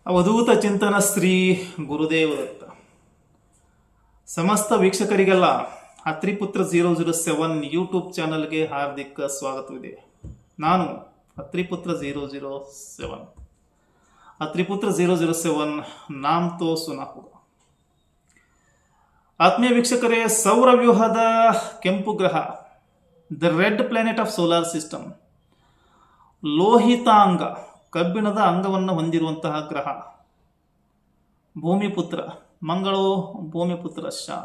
ಅವಧೂತ ಚಿಂತನ ಶ್ರೀ ಗುರುದೇವದತ್ತ. ಸಮಸ್ತ ವೀಕ್ಷಕರಿಗೆಲ್ಲ ಅತ್ರಿಪುತ್ರ 007 ಯೂಟ್ಯೂಬ್ ಚಾನಲ್ಗೆ ಹಾರ್ದಿಕ ಸ್ವಾಗತವಿದೆ. ನಾನು ಅತ್ರಿಪುತ್ರ 007. ಅತ್ರಿಪುತ್ರ 007 ನಾಮ್ ತೋ ಸುನಾ ಹೋಗಾ. ಆತ್ಮೀಯ ವೀಕ್ಷಕರೇ, ಸೌರವ್ಯೂಹದ ಕೆಂಪು ಗ್ರಹ, the red planet of solar system, ಲೋಹಿತಾಂಗ ಕಬ್ಬಿಣದ ಅಂಗವನ್ನು ಹೊಂದಿರುವಂತಹ ಗ್ರಹ, ಭೂಮಿಪುತ್ರ ಮಂಗಳು, ಭೂಮಿಪುತ್ರ ಶಾ.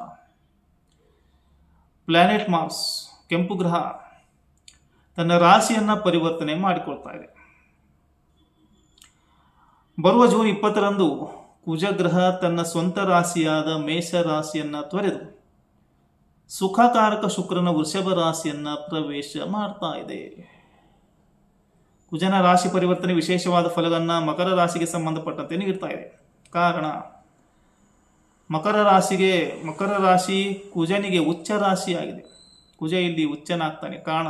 ಪ್ಲಾನೆಟ್ ಮಾರ್ಸ್ ಕೆಂಪು ಗ್ರಹ ತನ್ನ ರಾಶಿಯನ್ನು ಪರಿವರ್ತನೆ ಮಾಡಿಕೊಳ್ತಾ ಇದೆ. ಬರುವ ಜೂನ್ 20ರಂದು ಕುಜಗ್ರಹ ತನ್ನ ಸ್ವಂತ ರಾಶಿಯಾದ ಮೇಷ ರಾಶಿಯನ್ನ ತೊರೆದು ಸುಖಕಾರಕ ಶುಕ್ರನ ವೃಷಭ ರಾಶಿಯನ್ನ ಪ್ರವೇಶ ಮಾಡ್ತಾ ಇದೆ. ಕುಜನ ರಾಶಿ ಪರಿವರ್ತನೆ ವಿಶೇಷವಾದ ಫಲಗಳನ್ನು ಮಕರ ರಾಶಿಗೆ ಸಂಬಂಧಪಟ್ಟಂತೆ ನೀಡ್ತಾ ಇದೆ. ಕಾರಣ, ಮಕರ ರಾಶಿ ಕುಜನಿಗೆ ಉಚ್ಚ ರಾಶಿಯಾಗಿದೆ. ಕುಜ ಇಲ್ಲಿ ಉಚ್ಚನಾಗ್ತಾನೆ. ಕಾರಣ,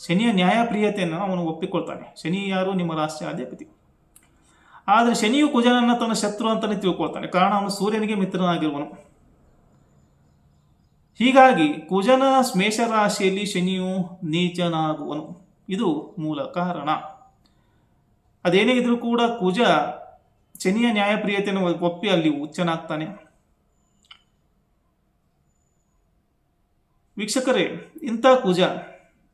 ಶನಿಯ ನ್ಯಾಯಪ್ರಿಯತೆಯನ್ನು ಅವನು ಒಪ್ಪಿಕೊಳ್ತಾನೆ. ಶನಿ ಯಾರು? ನಿಮ್ಮ ರಾಶಿ ಅಧಿಪತಿ. ಆದರೆ ಶನಿಯು ಕುಜನನ್ನು ತನ್ನ ಶತ್ರು ಅಂತಾನೆ ತಿಳ್ಕೊಳ್ತಾನೆ. ಕಾರಣ, ಅವನು ಸೂರ್ಯನಿಗೆ ಮಿತ್ರನಾಗಿರುವನು. ಹೀಗಾಗಿ ಕುಜನ ಮೇಷ ರಾಶಿಯಲ್ಲಿ ಶನಿಯು ನೀಚನಾಗುವನು. ಇದು ಮೂಲ ಕಾರಣ. ಅದೇನೇ ಇದ್ರೂ ಕೂಡ ಕುಜ ಶನಿಯ ನ್ಯಾಯಪ್ರಿಯತೆಯನ್ನು ಒಪ್ಪಿ ಅಲ್ಲಿ ಉಚ್ಚನಾಗ್ತಾನೆ. ವೀಕ್ಷಕರೇ, ಇಂಥ ಕುಜ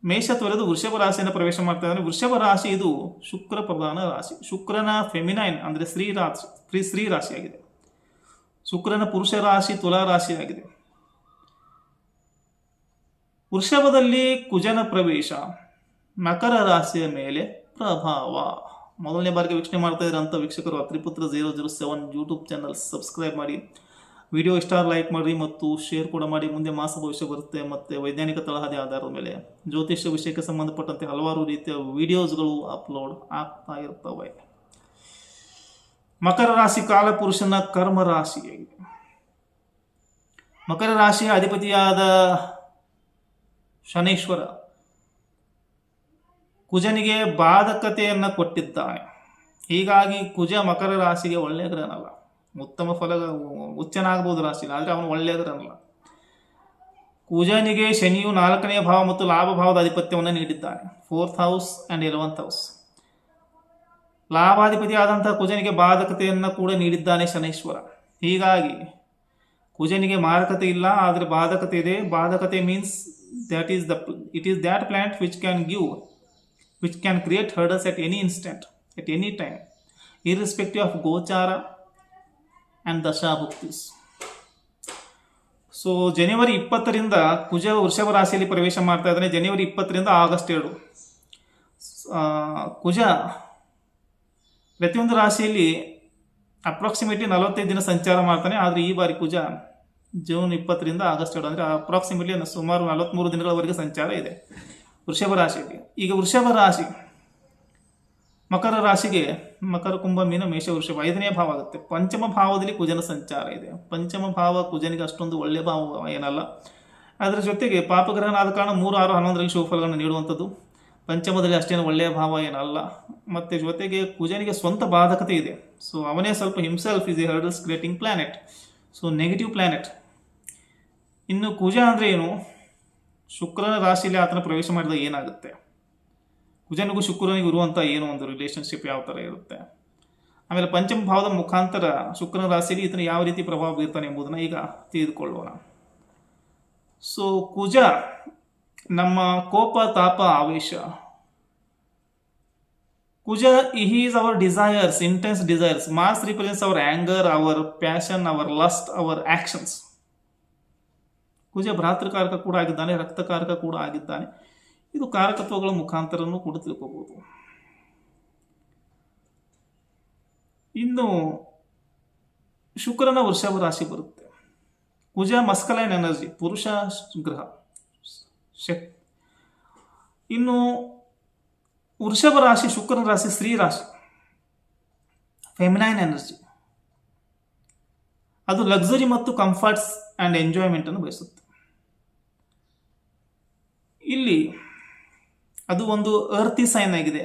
ಮೇಷ ತೊರೆದು ವೃಷಭ ರಾಶಿಯನ್ನು ಪ್ರವೇಶ ಮಾಡ್ತಾ ಇದ್ದಾನೆ. ವೃಷಭ ರಾಶಿ ಇದು ಶುಕ್ರ ಪ್ರಧಾನ ರಾಶಿ. ಶುಕ್ರನ ಫೆಮಿನೈನ್ ಅಂದರೆ ಸ್ತ್ರೀ ರಾಶಿಯಾಗಿದೆ. ಶುಕ್ರನ ಪುರುಷ ರಾಶಿ ತುಲಾ ರಾಶಿಯಾಗಿದೆ. ವೃಷಭದಲ್ಲಿ ಕುಜನ ಪ್ರವೇಶ ಮಕರ ರಾಶಿಯ ಮೇಲೆ ಪ್ರಭಾವ. ಮೊದಲನೇ ಬಾರಿಗೆ ವೀಕ್ಷಣೆ ಮಾಡ್ತಾ ಇದ್ರಂಥ ವೀಕ್ಷಕರು ಅತ್ರಿಪುತ್ರ 007 ಯೂಟ್ಯೂಬ್ ಚಾನಲ್ ಸಬ್ಸ್ಕ್ರೈಬ್ ಮಾಡಿ, ವಿಡಿಯೋ ಇಷ್ಟ ಲೈಕ್ ಮಾಡಿ ಮತ್ತು ಶೇರ್ ಕೂಡ ಮಾಡಿ. ಮುಂದೆ ಮಾಸ ಭವಿಷ್ಯ ಬರುತ್ತೆ. ಮತ್ತು ವೈಜ್ಞಾನಿಕ ತಳಹದಿ ಆಧಾರದ ಮೇಲೆ ಜ್ಯೋತಿಷ್ಯ ವಿಷಯಕ್ಕೆ ಸಂಬಂಧಪಟ್ಟಂತೆ ಹಲವಾರು ರೀತಿಯ ವಿಡಿಯೋಸ್ಗಳು ಅಪ್ಲೋಡ್ ಆಗ್ತಾ ಇರ್ತವೆ. ಮಕರ ರಾಶಿ ಕಾಲಪುರುಷನ ಕರ್ಮ ರಾಶಿಯಾಗಿದೆ. ಮಕರ ರಾಶಿಯ ಅಧಿಪತಿಯಾದ ಶನೇಶ್ವರ ಕುಜನಿಗೆ ಬಾಧಕತೆಯನ್ನು ಕೊಟ್ಟಿದ್ದಾನೆ. ಹೀಗಾಗಿ ಕುಜ ಮಕರ ರಾಶಿಗೆ ಒಳ್ಳೆಯ ಗ್ರಹನಲ್ಲ. ಉತ್ತಮ ಫಲ, ಉಚ್ಚನಾಗಬಹುದು ರಾಶಿಯಲ್ಲಿ, ಆದರೆ ಅವನು ಒಳ್ಳೆಯ ಗ್ರಹನಲ್ಲ. ಕುಜನಿಗೆ ಶನಿಯು 4ನೇ ಭಾವ ಮತ್ತು ಲಾಭ ಭಾವದ ಆಧಿಪತ್ಯವನ್ನು ನೀಡಿದ್ದಾನೆ. 4th house and 11th house. ಲಾಭಾಧಿಪತಿ ಆದಂತಹ ಕುಜನಿಗೆ ಬಾಧಕತೆಯನ್ನು ಕೂಡ ನೀಡಿದ್ದಾನೆ ಶನೇಶ್ವರ. ಹೀಗಾಗಿ ಕುಜನಿಗೆ ಮಾರಕತೆ ಇಲ್ಲ, ಆದರೆ ಬಾಧಕತೆ ಇದೆ. ಬಾಧಕತೆ means it is that plant which can create hurdles at any instant, at any time, irrespective of gochara and dasha bhuktis. So ಜನವರಿ 20ರಿಂದ ಕುಜ ವೃಷಭ ರಾಶಿಯಲ್ಲಿ ಪ್ರವೇಶ ಮಾಡ್ತಾ ಇದ್ದಾನೆ. ಜನವರಿ 20ರಿಂದ ಆಗಸ್ಟ್ 2. ಕುಜ ಪ್ರತಿಯೊಂದು ರಾಶಿಯಲ್ಲಿ ಅಪ್ರಾಕ್ಸಿಮೇಟ್ಲಿ 45 ದಿನ ಸಂಚಾರ ಮಾಡ್ತಾನೆ. ಆದರೆ ಈ ಬಾರಿ ಕುಜ ಜೂನ್ 20ರಿಂದ ಆಗಸ್ಟ್ 2 ಅಂದರೆ ಅಪ್ರಾಕ್ಸಿಮೇಟ್ಲಿ ಸುಮಾರು 43 ದಿನಗಳವರೆಗೆ ಸಂಚಾರ ಇದೆ ವೃಷಭ ರಾಶಿಯಲ್ಲಿ. ಈಗ ವೃಷಭ ರಾಶಿ ಮಕರ ರಾಶಿಗೆ ಮಕರ, ಕುಂಭ, ಮೀನ, ಮೇಷ, ವೃಷಭ 5ನೇ ಭಾವ ಆಗುತ್ತೆ. ಪಂಚಮ ಭಾವದಲ್ಲಿ ಕುಜನ ಸಂಚಾರ ಇದೆ. ಪಂಚಮ ಭಾವ ಕುಜನಿಗೆ ಅಷ್ಟೊಂದು ಒಳ್ಳೆಯ ಭಾವ ಏನಲ್ಲ. ಅದರ ಜೊತೆಗೆ ಪಾಪಗ್ರಹನಾದ ಕಾರಣ 3, 6, 11ರಲ್ಲಿ ಶುಭಫಲಗಳನ್ನು ನೀಡುವಂಥದ್ದು. ಪಂಚಮದಲ್ಲಿ ಅಷ್ಟೇನು ಒಳ್ಳೆಯ ಭಾವ ಏನಲ್ಲ. ಮತ್ತು ಜೊತೆಗೆ ಕುಜನಿಗೆ ಸ್ವಂತ ಬಾಧಕತೆ ಇದೆ. ಸೊ ಅವನೇ ಸ್ವಲ್ಪ himself is A hurdles creating planet. So negative planet. ಇನ್ನು ಕುಜ ಅಂದರೆ ಏನು? ಶುಕ್ರನ ರಾಶಿಯಲ್ಲಿ ಆತನ ಪ್ರವೇಶ ಮಾಡಿದಾಗ ಏನಾಗುತ್ತೆ? ಕುಜನಿಗೂ ಶುಕ್ರನಿಗೂ ಇರುವಂಥ ಏನೋ ಒಂದು ರಿಲೇಷನ್ಶಿಪ್ ಯಾವ ಥರ ಇರುತ್ತೆ? ಆಮೇಲೆ ಪಂಚಮ ಭಾವದ ಮುಖಾಂತರ ಶುಕ್ರನ ರಾಶಿಯಲ್ಲಿ ಈತನ ಯಾವ ರೀತಿ ಪ್ರಭಾವ ಬೀರ್ತಾನೆ ಎಂಬುದನ್ನು ಈಗ ತಿಳಿದುಕೊಳ್ಳೋಣ. ಸೊ ಕುಜ ನಮ್ಮ ಕೋಪ, ತಾಪ, ಆವೇಶ. Kuja is our desires, intense desires. Mars represents our anger, our passion, our lust, our actions. Kuja ಭ್ರಾತೃಕಾರಕ ಕೂಡ ಆಗಿದ್ದಾನೆ, ರಕ್ತಕಾರಕ ಕೂಡ ಆಗಿದ್ದಾನೆ. ಇದು ಕಾರಕತ್ವಗಳ ಮುಖಾಂತರನೂ ಕೂಡ ತಿಳ್ಕೋಬಹುದು. ಇನ್ನು ಶುಕ್ರನ ವೃಷಭ ರಾಶಿ ಬರುತ್ತೆ. ಕುಜ ಮಸ್ಕಲೈನ್ ಎನರ್ಜಿ, ಪುರುಷ ಗ್ರಹ, ಶಕ್ತಿ. ಇನ್ನು ವೃಷಭ ರಾಶಿ, ಶುಕ್ರನ ರಾಶಿ ಸ್ತ್ರೀ ರಾಶಿ, ಫೆಮಿನೈನ್ ಎನರ್ಜಿ. ಅದು ಲಕ್ಸುರಿ ಮತ್ತು ಕಂಫರ್ಟ್ಸ್ ಆ್ಯಂಡ್ ಎಂಜಾಯ್ಮೆಂಟ್ ಅನ್ನು ಬಯಸುತ್ತೆ. ಇಲ್ಲಿ ಅದು ಒಂದು ಅರ್ಥಿ ಸೈನ್ ಆಗಿದೆ,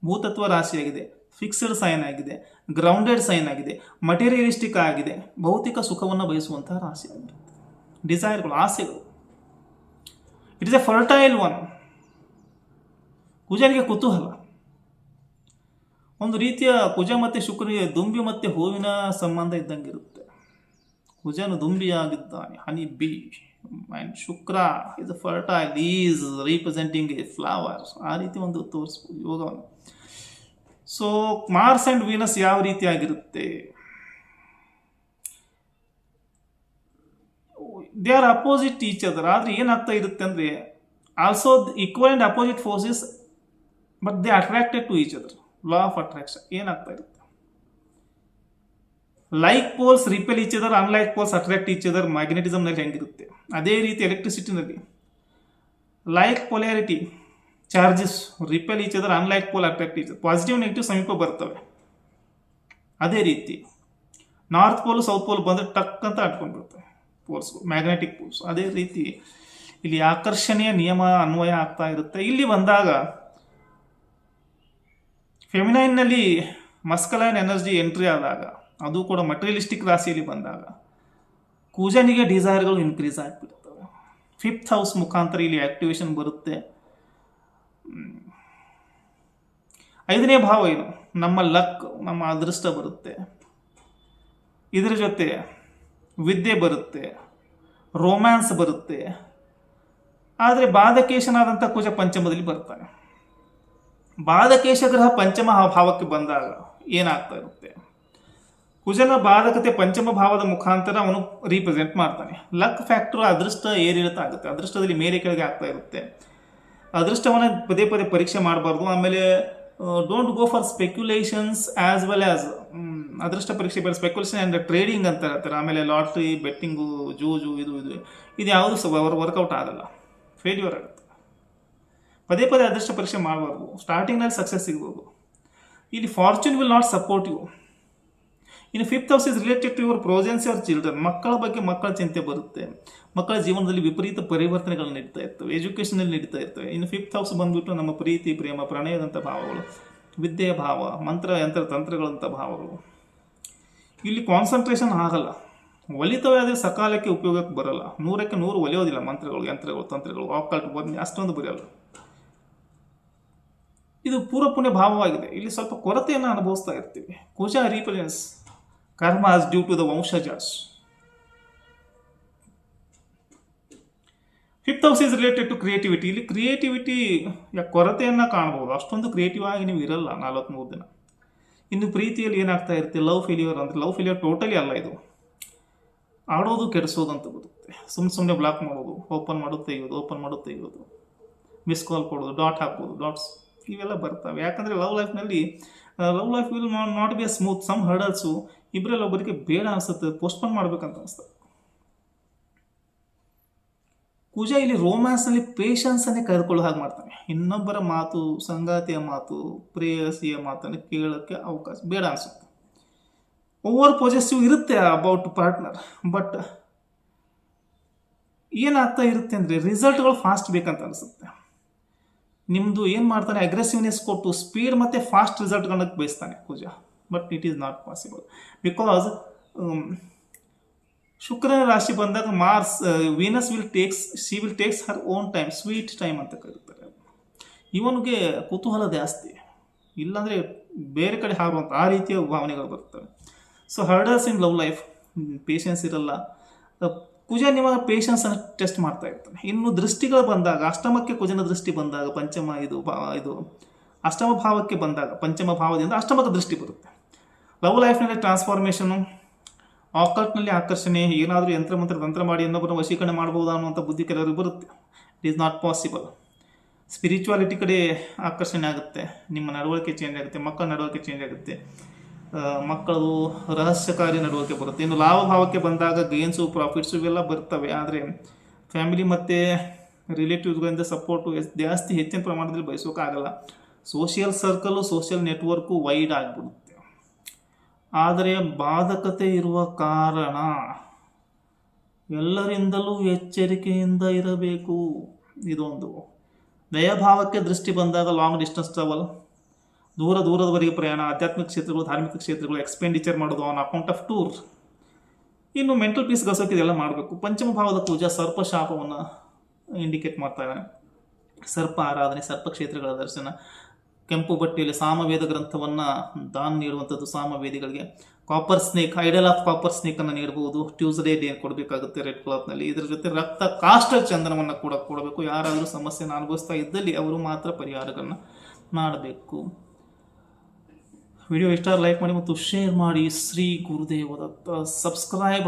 ಭೂತತ್ವ ರಾಶಿಯಾಗಿದೆ. ಫಿಕ್ಸ್ಡ್ ಸೈನ್ ಆಗಿದೆ, ಗ್ರೌಂಡೆಡ್ ಸೈನ್ ಆಗಿದೆ, ಮಟೀರಿಯಲಿಸ್ಟಿಕ್ ಆಗಿದೆ, ಭೌತಿಕ ಸುಖವನ್ನು ಬಯಸುವಂತಹ ರಾಶಿ ಆಗಿರುತ್ತೆ. ಡಿಸೈರ್ಗಳು, ಆಸೆಗಳು. It is a fertile one. ಕುಜನಿಗೆ ಕುತೂಹಲ. ಒಂದು ರೀತಿಯ ಕುಜ ಮತ್ತು ಶುಕ್ರನಿಗೆ ದುಂಬಿ ಮತ್ತು ಹೂವಿನ ಸಂಬಂಧ ಇದ್ದಂಗಿರುತ್ತೆ. ಕುಜನು ದುಂಬಿಯಾಗಿದ್ದಾನೆ, honey bee, and Shukra is fertile, is representing a flower. ಆ ರೀತಿ ಒಂದು ತೋರಿಸ್ಬೋದು ಯೋಗವನ್ನು. ಸೊ ಮಾರ್ಸ್ ಆ್ಯಂಡ್ ವೀನಸ್ ಯಾವ ರೀತಿಯಾಗಿರುತ್ತೆ? They are opposite each other. ಆದರೆ ಏನಾಗ್ತಾ ಇರುತ್ತೆ ಅಂದರೆ also equal and opposite forces, but they attracted to each other. Law of attraction ಏನಾಗ್ತಾ ಇರುತ್ತೆ? Like poles repel each other, unlike poles attract each other. ಮ್ಯಾಗ್ನೆಟಿಸಮ್ನಲ್ಲಿ ಹೆಂಗಿರುತ್ತೆ ಅದೇ ರೀತಿ ಎಲೆಕ್ಟ್ರಿಸಿಟಿನಲ್ಲಿ like polarity charges repel each other, unlike pole attract each other. Positive negative ಸಮೀಪ ಬರ್ತವೆ. ಅದೇ ರೀತಿ ನಾರ್ತ್ ಪೋಲ್ ಸೌತ್ ಪೋಲ್ ಬಂದರೆ ಟಕ್ ಅಂತ ಅಟ್ಕೊಂಡ್ಬಿಡ್ತವೆ ಪೋಲ್ಸ್, ಮ್ಯಾಗ್ನೆಟಿಕ್ ಪೋಲ್ಸ್. ಅದೇ ರೀತಿ ಇಲ್ಲಿ ಆಕರ್ಷಣೆಯ ನಿಯಮ ಅನ್ವಯ ಆಗ್ತಾ ಇರುತ್ತೆ. ಇಲ್ಲಿ ಬಂದಾಗ ಫೆಮಿನೈನ್ನಲ್ಲಿ ಮಸ್ಕಲೈನ್ ಎನರ್ಜಿ ಎಂಟ್ರಿ ಆದಾಗ, ಅದು ಕೂಡ ಮಟೀರಿಯಲಿಸ್ಟಿಕ್ ರಾಶಿಯಲ್ಲಿ ಬಂದಾಗ ಕುಜನಿಗೆ ಡಿಸೈರ್ಗಳು ಇನ್ಕ್ರೀಸ್ ಆಗಿಬಿಡ್ತವೆ. 5th ಹೌಸ್ ಮುಖಾಂತರ ಇಲ್ಲಿ ಆಕ್ಟಿವೇಶನ್ ಬರುತ್ತೆ. 5ನೇ ಭಾವ ಏನು? ನಮ್ಮ ಲಕ್, ನಮ್ಮ ಅದೃಷ್ಟ ಬರುತ್ತೆ. ಇದರ ಜೊತೆ ವಿದ್ಯೆ ಬರುತ್ತೆ, ರೋಮ್ಯಾನ್ಸ್ ಬರುತ್ತೆ. ಆದರೆ ಬಾಧಕೇಶನಾದಂಥ ಕುಜ ಪಂಚಮದಲ್ಲಿ ಬರ್ತಾನೆ. ಬಾಧಕೇಶ ಗ್ರಹ ಪಂಚಮ ಭಾವಕ್ಕೆ ಬಂದಾಗ ಏನಾಗ್ತಾ ಇರುತ್ತೆ? ಕುಜನ ಬಾಧಕತೆ ಪಂಚಮ ಭಾವದ ಮುಖಾಂತರ ಅವನು ರೀಪ್ರೆಸೆಂಟ್ ಮಾಡ್ತಾನೆ. ಲಕ್ ಫ್ಯಾಕ್ಟರ್ ಅದೃಷ್ಟ ಏರಿಳಿತ ಆಗುತ್ತೆ. ಅದೃಷ್ಟದಲ್ಲಿ ಮೇಲೆ ಕೆಳಗೆ ಆಗ್ತಾ ಇರುತ್ತೆ. ಅದೃಷ್ಟವನ್ನು ಪದೇ ಪದೇ ಪರೀಕ್ಷೆ ಮಾಡಬಾರ್ದು. ಆಮೇಲೆ don't go for speculations as well as ಅದೃಷ್ಟ ಪರೀಕ್ಷೆ ಬೇರೆ ಸ್ಪೆಕ್ಯುಲೇಷನ್ ಆ್ಯಂಡ್ ಟ್ರೇಡಿಂಗ್ ಅಂತ ಹೇಳ್ತಾರೆ. ಆಮೇಲೆ ಲಾಟ್ರಿ, ಬೆಟ್ಟಿಂಗು, ಜೂಜು, ಇದು ಯಾವುದು ವರ್ಕೌಟ್ ಆಗಲ್ಲ, ಫೇಲ್ಯೂರ್ ಆಗುತ್ತೆ. ಪದೇ ಪದೇ ಅದೃಷ್ಟ ಪರೀಕ್ಷೆ ಮಾಡಬಾರ್ದು. ಸ್ಟಾರ್ಟಿಂಗ್ನಲ್ಲಿ ಸಕ್ಸಸ್ ಸಿಗ್ಬೋದು. ಇಲ್ಲಿ fortune will not support you. ಇನ್ನು 5th house is related to your progenies, your children. ಮಕ್ಕಳ ಬಗ್ಗೆ ಮಕ್ಕಳ ಚಿಂತೆ ಬರುತ್ತೆ. ಮಕ್ಕಳ ಜೀವನದಲ್ಲಿ ವಿಪರೀತ ಪರಿವರ್ತನೆಗಳು ನಡೀತಾ ಇರ್ತವೆ, ಎಜುಕೇಷನಲ್ಲಿ ನಡೀತಾ ಇರ್ತವೆ. ಇನ್ನು 5th ಹೌಸ್ ಬಂದ್ಬಿಟ್ಟು ನಮ್ಮ ಪ್ರೀತಿ, ಪ್ರೇಮ, ಪ್ರಣಯದಂಥ ಭಾವಗಳು, ವಿದ್ಯೆಯ ಭಾವ, ಮಂತ್ರ, ಯಂತ್ರ, ತಂತ್ರಗಳಂಥ ಭಾವಗಳು. ಇಲ್ಲಿ ಕಾನ್ಸಂಟ್ರೇಷನ್ ಆಗಲ್ಲ, ಒಲಿತವೇ ಆದರೆ ಸಕಾಲಕ್ಕೆ ಉಪಯೋಗಕ್ಕೆ ಬರಲ್ಲ. 100ಕ್ಕೆ 100 ಒಲಿಯೋದಿಲ್ಲ. ಮಂತ್ರಗಳು, ಯಂತ್ರಗಳು, ತಂತ್ರಗಳು, ಆಕಲ್ಟ್ ಬನ್ನಿ ಅಷ್ಟೊಂದು ಬರೆಯಲ್ಲ. ಇದು ಪೂರ್ವ ಪುಣ್ಯ ಭಾವವಾಗಿದೆ. ಇಲ್ಲಿ ಸ್ವಲ್ಪ ಕೊರತೆಯನ್ನು ಅನುಭವಿಸ್ತಾ ಇರ್ತೀವಿ. Kuja references karmas due to the ವಂಶಜಾಸ್. 5th house is related to creativity. ಇಲ್ಲಿ ಕ್ರಿಯೇಟಿವಿಟಿ ಕೊರತೆಯನ್ನು ಕಾಣಬಹುದು. ಅಷ್ಟೊಂದು ಕ್ರಿಯೇಟಿವ್ ಆಗಿ ನೀವು ಇರಲ್ಲ 43 ದಿನ. ಇನ್ನು ಪ್ರೀತಿಯಲ್ಲಿ ಏನಾಗ್ತಾ ಇರುತ್ತೆ? Love failure. ಅಂದರೆ ಲವ್ ಫೇಲ್ಯೂರ್ ಟೋಟಲಿ ಅಲ್ಲ, ಇದು ಆಡೋದು ಕೆಡಿಸೋದು ಅಂತ ಬರುತ್ತೆ. ಸುಮ್ಮನೆ ಬ್ಲಾಕ್ ಮಾಡೋದು, ಓಪನ್ ಮಾಡೋದು ತೆಗೆಯೋದು, ಓಪನ್ ಮಾಡೋದು ತೆಗೆಯೋದು, ಮಿಸ್ ಕಾಲ್ ಕೊಡೋದು, ಡಾಟ್ ಹಾಕೋದು, ಡಾಟ್ಸ್ ಇವೆಲ್ಲ ಬರ್ತವೆ. ಯಾಕಂದರೆ love life will not be a smooth. Some hurdles ಇಬ್ಬರಲ್ಲಿ ಒಬ್ಬರಿಗೆ ಬೇಡ ಅನಿಸುತ್ತೆ, ಪೋಸ್ಟ್ಪೋನ್ ಮಾಡ್ಬೇಕಂತ ಅನಿಸ್ತದೆ. ಕುಜ ಇಲ್ಲಿ ರೋಮ್ಯಾನ್ಸ್ನಲ್ಲಿ ಪೇಷನ್ಸನ್ನೇ ಕರೆದುಕೊಳ್ಳೋ ಹಾಗೆ ಮಾಡ್ತಾನೆ. ಇನ್ನೊಬ್ಬರ ಮಾತು, ಸಂಗಾತಿಯ ಮಾತು, ಪ್ರೇಯಸಿಯ ಮಾತನ್ನು ಕೇಳೋಕ್ಕೆ ಅವಕಾಶ ಬೇಡ ಅನಿಸುತ್ತೆ. ಓವರ್ ಪಾಸಿಟಿವ್ ಇರುತ್ತೆ ಅಬೌಟ್ ಪಾರ್ಟ್ನರ್. ಬಟ್ ಏನಾಗ್ತಾ ಇರುತ್ತೆ ಅಂದರೆ ರಿಸಲ್ಟ್ಗಳು ಫಾಸ್ಟ್ ಬೇಕಂತ ಅನಿಸುತ್ತೆ. ನಿಮ್ಮದು ಏನು ಮಾಡ್ತಾನೆ? ಅಗ್ರೆಸಿವ್ನೆಸ್ ಕೊಟ್ಟು ಸ್ಪೀಡ್ ಮತ್ತು ಫಾಸ್ಟ್ ರಿಸಲ್ಟ್ಗಳನ್ನ ಬಯಸ್ತಾನೆ Kuja. But it is not possible because ಶುಕ್ರನ ರಾಶಿ ಬಂದಾಗ Venus will takes her own time, sweet time ಅಂತ ಕರೀತಾರೆ. ಇವನಿಗೆ ಕುತೂಹಲ ಜಾಸ್ತಿ, ಇಲ್ಲಾಂದರೆ ಬೇರೆ ಕಡೆ ಹಾರುವಂಥ ಆ ರೀತಿಯ ಭಾವನೆಗಳು ಬರ್ತವೆ. So hurdles in love life, patience ಇರಲ್ಲ. ಕುಜ ನಿಮಗೆ ಪೇಷನ್ಸನ್ನು ಟೆಸ್ಟ್ ಮಾಡ್ತಾ ಇರ್ತಾನೆ. ಇನ್ನು ದೃಷ್ಟಿಗಳು ಬಂದಾಗ, ಅಷ್ಟಮಕ್ಕೆ ಕುಜನ ದೃಷ್ಟಿ ಬಂದಾಗ, ಇದು ಅಷ್ಟಮ ಭಾವಕ್ಕೆ ಬಂದಾಗ, ಪಂಚಮ ಭಾವದಿಂದ ಅಷ್ಟಮಕ್ಕೆ ದೃಷ್ಟಿ ಬರುತ್ತೆ. ಲವ್ ಲೈಫ್ನಲ್ಲಿ ಟ್ರಾನ್ಸ್ಫಾರ್ಮೇಷನು, ಆಕಲ್ಟ್ನಲ್ಲಿ ಆಕರ್ಷಣೆ, ಏನಾದರೂ ಯಂತ್ರ ತಂತ್ರ ಮಾಡಿ ಇನ್ನೊಬ್ಬರನ್ನ ವಶೀಕರಣ ಮಾಡ್ಬೋದಾ ಅನ್ನುವಂಥ ಬುದ್ಧಿ ಕೆಲವರಿಗೆ ಬರುತ್ತೆ. It is not possible. Spirituality ಕಡೆ ಆಕರ್ಷಣೆ ಆಗುತ್ತೆ, ನಿಮ್ಮ ನಡವಳಿಕೆ ಚೇಂಜ್ ಆಗುತ್ತೆ, ಮಕ್ಕಳ ನಡವಳಿಕೆ ಚೇಂಜ್ ಆಗುತ್ತೆ, ಮಕ್ಕಳದು ರಹಸ್ಯಕಾರಿ ನಡವಳಿಕೆ ಬರುತ್ತೆ. ಇನ್ನು ಲಾಭ ಭಾವಕ್ಕೆ ಬಂದಾಗ ಗೇನ್ಸು, ಪ್ರಾಫಿಟ್ಸು ಇವೆಲ್ಲ ಬರ್ತವೆ. ಆದರೆ ಫ್ಯಾಮಿಲಿ ಮತ್ತು ರಿಲೇಟಿವ್ಸ್ಗಳಿಂದ ಸಪೋರ್ಟು ಜಾಸ್ತಿ ಹೆಚ್ಚಿನ ಪ್ರಮಾಣದಲ್ಲಿ ಬಯಸೋಕ್ಕಾಗಲ್ಲ. Social circle, social network wide ಆಗಿಬಿಡುತ್ತೆ. ಆದರೆ ಬಾಧಕತೆ ಇರುವ ಕಾರಣ ಎಲ್ಲರಿಂದಲೂ ಎಚ್ಚರಿಕೆಯಿಂದ ಇರಬೇಕು. ಇದೊಂದು ದಯಭಾವಕ್ಕೆ ದೃಷ್ಟಿ ಬಂದಾಗ ಲಾಂಗ್ ಡಿಸ್ಟೆನ್ಸ್ ಟ್ರಾವೆಲ್, ದೂರದವರೆಗೆ ಪ್ರಯಾಣ, ಆಧ್ಯಾತ್ಮಿಕ ಕ್ಷೇತ್ರಗಳು, ಧಾರ್ಮಿಕ ಕ್ಷೇತ್ರಗಳು, ಎಕ್ಸ್ಪೆಂಡಿಚರ್ ಮಾಡೋದು ಆನ್ ಅಕೌಂಟ್ ಆಫ್ ಟೂರ್. ಇನ್ನು ಮೆಂಟಲ್ ಪೀಸ್ ಗಳಿಸೋಕೆ ಇದೆಲ್ಲ ಮಾಡಬೇಕು. ಪಂಚಮ ಭಾವದ ಪೂಜಾ ಸರ್ಪ ಶಾಪವನ್ನು ಇಂಡಿಕೇಟ್ ಮಾಡ್ತಾ ಇದ್ದಾನೆ. ಸರ್ಪ ಆರಾಧನೆ, ಸರ್ಪ ಕ್ಷೇತ್ರಗಳ ದರ್ಶನ, ಕೆಂಪು ಬಟ್ಟೆಯಲ್ಲಿ ಸಾಮವೇದ ಗ್ರಂಥವನ್ನು ದಾನ ನೀಡುವಂಥದ್ದು ಸಾಮವೇದಿಗಳಿಗೆ. Copper snake, idol of copper ಸ್ನೇಕನ್ನು ನೀಡಬಹುದು. ಟ್ಯೂಸ್ಡೇ ಡೇ ಕೊಡಬೇಕಾಗುತ್ತೆ ರೆಡ್ ಕ್ಲಾತ್ನಲ್ಲಿ. ಇದರ ಜೊತೆ ರಕ್ತ ಕಾಷ್ಟ ಚಂದನವನ್ನು ಕೂಡ ಕೊಡಬೇಕು. ಯಾರಾದರೂ ಸಮಸ್ಯೆಯನ್ನು ಅನುಭವಿಸ್ತಾ ಇದ್ದಲ್ಲಿ ಅವರು ಮಾತ್ರ ಪರಿಹಾರಗಳನ್ನು ಮಾಡಬೇಕು. ವಿಡಿಯೋ ಇಷ್ಟ ಲೈಕ್ ಮಾಡಿ ಮತ್ತು ಶೇರ್ ಮಾಡಿ. ಶ್ರೀ ಗುರುದೇವ ದತ್ತ. ಸಬ್ಸ್ಕ್ರೈಬ್